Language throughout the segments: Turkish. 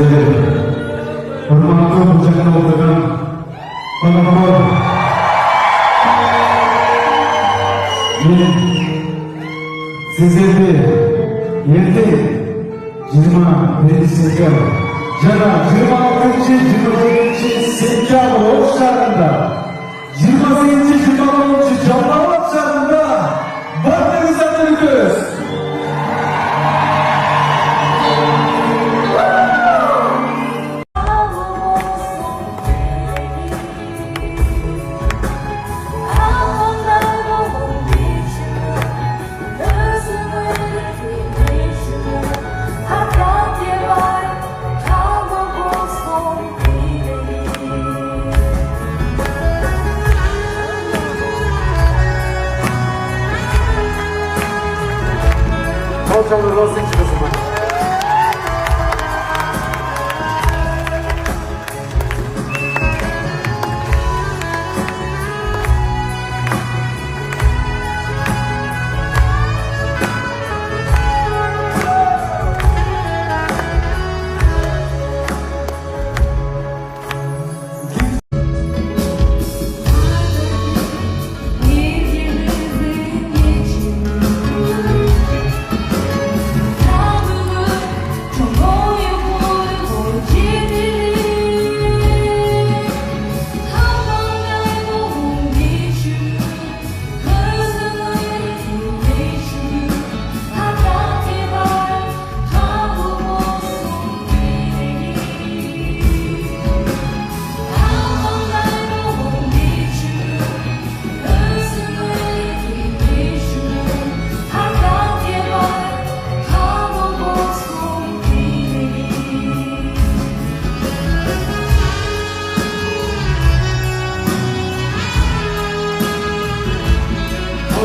Hormatli hujjatni o'qigan qonunbor men sizlarni endi 21 sentyabr yana 26-27 sentyabr o'sharida 28-29 Jamoat shahrida barchangizga tabriklaymiz. Çalır olsun kızım.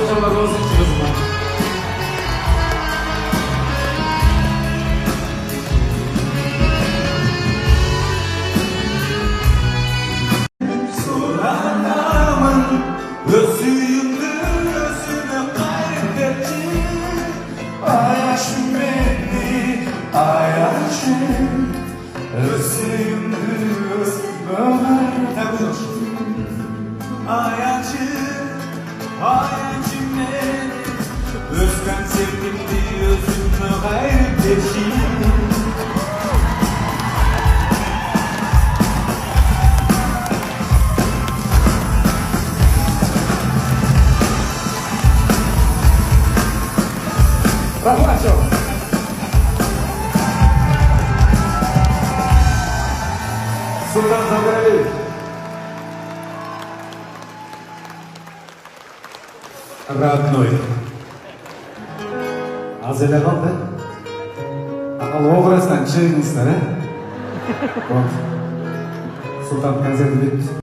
Çalır olsun kızım. Soranamın özüyümdü özünü kaybetti. Ayaşım beni ayaşım özüyümdü özünü kaybetti. Ayaşım beni özgen sevgimdi özünü kaybetti. Rahmacho. Sultan Zaferali. Родной. Азеле қалды? Ал образдан шығыңыздар, Sultan konserti bitmiş.